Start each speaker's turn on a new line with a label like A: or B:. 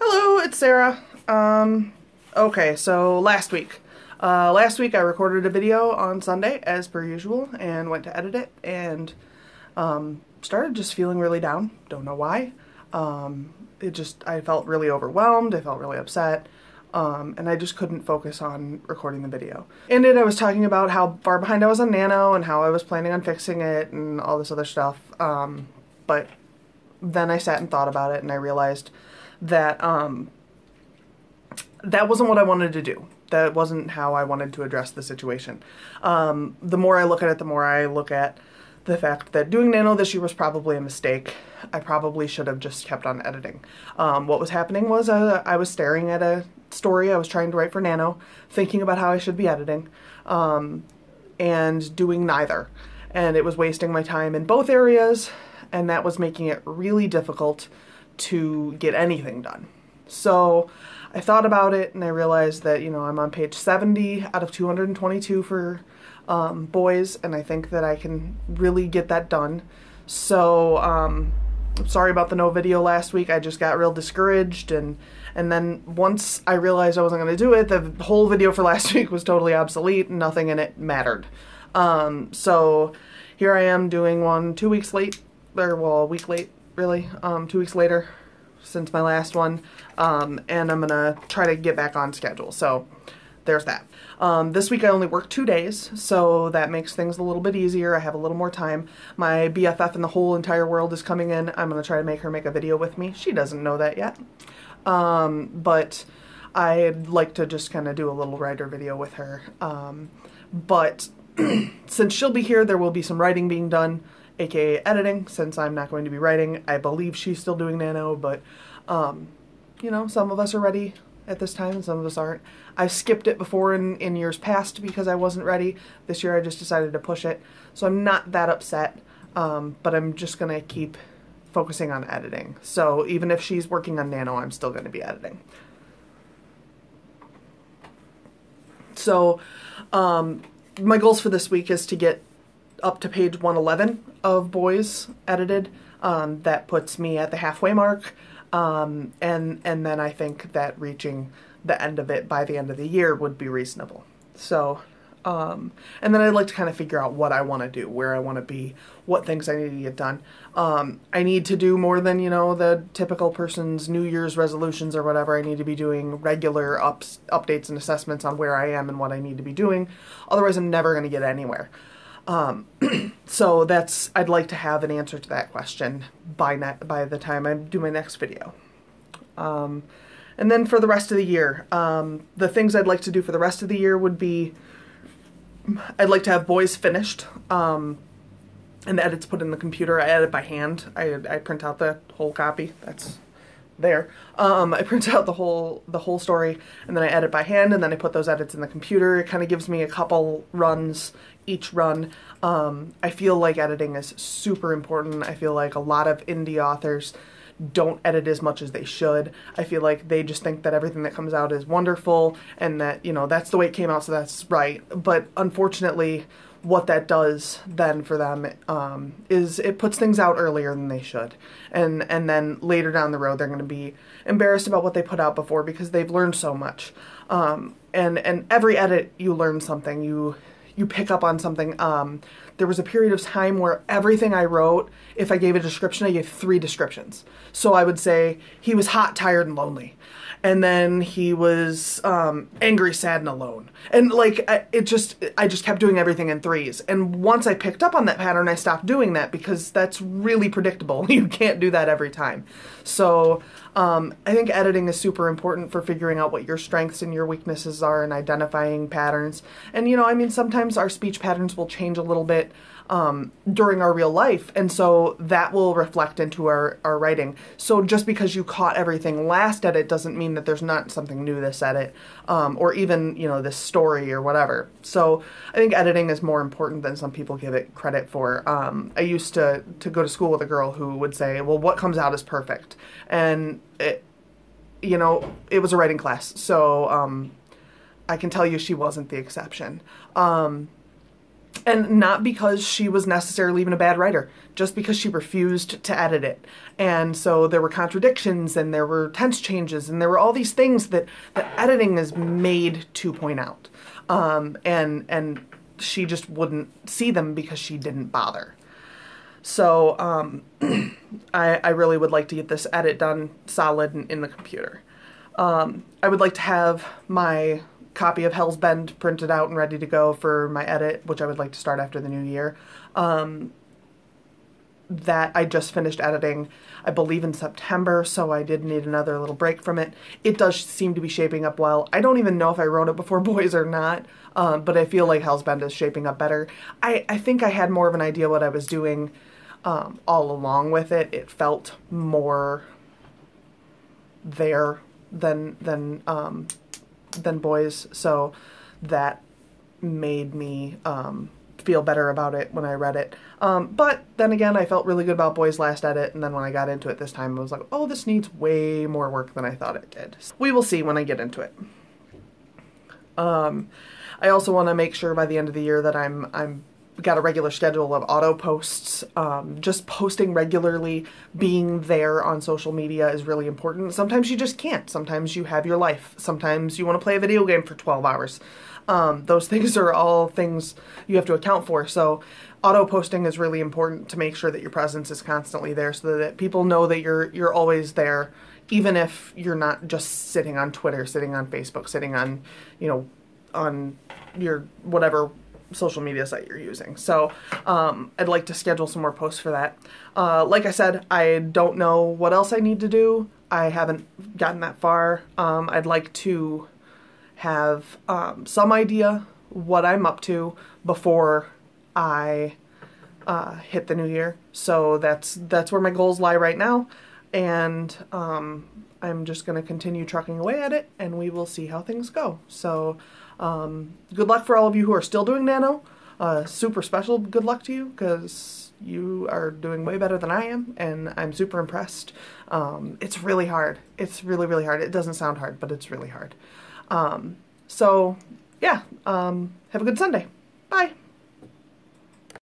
A: Hello, it's Sarah. Okay, so last week I recorded a video on Sunday as per usual and went to edit it and started just feeling really down. Don't know why. I felt really overwhelmed. I felt really upset. And I just couldn't focus on recording the video. In it, I was talking about how far behind I was on Nano and how I was planning on fixing it and all this other stuff. But then I sat and thought about it and I realized that that wasn't what I wanted to do. That wasn't how I wanted to address the situation. The more I look at it, the more I look at the fact that doing Nano this year was probably a mistake. I probably should have just kept on editing. What was happening was I was staring at a story I was trying to write for Nano, thinking about how I should be editing, and doing neither. And it was wasting my time in both areas, and that was making it really difficult to get anything done. So I thought about it and I realized that, I'm on page 70 out of 222 for boys, and I think that I can really get that done. So sorry about the no video last week. I just got real discouraged, and then once I realized I wasn't going to do it, the whole video for last week was totally obsolete and nothing in it mattered. So here I am doing one 2 weeks late, or well, a week late really, 2 weeks later since my last one, and I'm gonna try to get back on schedule. So there's that. This week I only worked 2 days, so that makes things a little bit easier. I have a little more time. My BFF in the whole entire world is coming in. I'm gonna try to make her make a video with me. She doesn't know that yet. But I'd like to just kind of do a little writer video with her. But since she'll be here, there will be some writing being done, aka editing, since I'm not going to be writing. I believe she's still doing Nano, but some of us are ready at this time and some of us aren't. I've skipped it before in years past because I wasn't ready. This year I just decided to push it, so I'm not that upset, but I'm just gonna keep focusing on editing. So even if she's working on Nano, I'm still going to be editing. So my goals for this week is to get up to page 111 of boys edited. That puts me at the halfway mark, and then I think that reaching the end of it by the end of the year would be reasonable. So and then I'd like to kind of figure out what I want to do, where I want to be, what things I need to get done. I need to do more than, the typical person's New Year's resolutions or whatever. I need to be doing regular updates and assessments on where I am and what I need to be doing. Otherwise, I'm never going to get anywhere. So I'd like to have an answer to that question by the time I do my next video. And then for the rest of the year, the things I'd like to do for the rest of the year would be, I'd like to have boys finished, and the edits put in the computer. I edit by hand. I print out the whole copy. That's there. I print out the whole story, and then I edit by hand, and then I put those edits in the computer. It kind of gives me a couple runs each run. I feel like editing is super important. I feel like a lot of indie authors don't edit as much as they should. I feel like they just think that everything that comes out is wonderful and that, that's the way it came out, so that's right. But unfortunately, what that does then for them is it puts things out earlier than they should. And then later down the road, they're going to be embarrassed about what they put out before because they've learned so much. And every edit, you learn something. You pick up on something. There was a period of time where everything I wrote, if I gave a description, I gave 3 descriptions. So I would say he was hot, tired, and lonely. And then he was angry, sad, and alone. And I just kept doing everything in 3s. And once I picked up on that pattern, I stopped doing that because that's really predictable. You can't do that every time. So I think editing is super important for figuring out what your strengths and your weaknesses are and identifying patterns. And sometimes our speech patterns will change a little bit during our real life, and so that will reflect into our writing. So just because you caught everything last edit doesn't mean that there's not something new this edit, or even, this story or whatever. So I think editing is more important than some people give it credit for. I used to go to school with a girl who would say, well, what comes out is perfect. And it was a writing class, so I can tell you she wasn't the exception. And not because she was necessarily even a bad writer, just because she refused to edit it. And so there were contradictions and there were tense changes and there were all these things that editing is made to point out. And she just wouldn't see them because she didn't bother. So I really would like to get this edit done solid in the computer. I would like to have my copy of Hell's Bend printed out and ready to go for my edit, which I would like to start after the new year. That I just finished editing, I believe in September, so I did need another little break from it. It does seem to be shaping up well. I don't even know if I wrote it before Boys or not, but I feel like Hell's Bend is shaping up better. I think I had more of an idea what I was doing all along with it. It felt more there than Boys, so that made me feel better about it when I read it. But then again, I felt really good about Boys' last edit, and then when I got into it this time, I was like, oh, this needs way more work than I thought it did. We will see when I get into it. I also want to make sure by the end of the year that I'm got a regular schedule of auto posts. Just posting regularly, being there on social media is really important. Sometimes you just can't. Sometimes you have your life. Sometimes you want to play a video game for 12 hours. Those things are all things you have to account for. So auto posting is really important to make sure that your presence is constantly there so that people know that you're always there, even if you're not just sitting on Twitter, sitting on Facebook, sitting on, on your whatever social media site you're using. So I'd like to schedule some more posts for that. Like I said, I don't know what else I need to do. I haven't gotten that far. I'd like to have some idea what I'm up to before I hit the new year. So that's where my goals lie right now, and I'm just going to continue trucking away at it, and we will see how things go. So good luck for all of you who are still doing Nano. Super special good luck to you, because you are doing way better than I am, and I'm super impressed. It's really hard. It's really, really hard. It doesn't sound hard, but it's really hard. So yeah, have a good Sunday. Bye.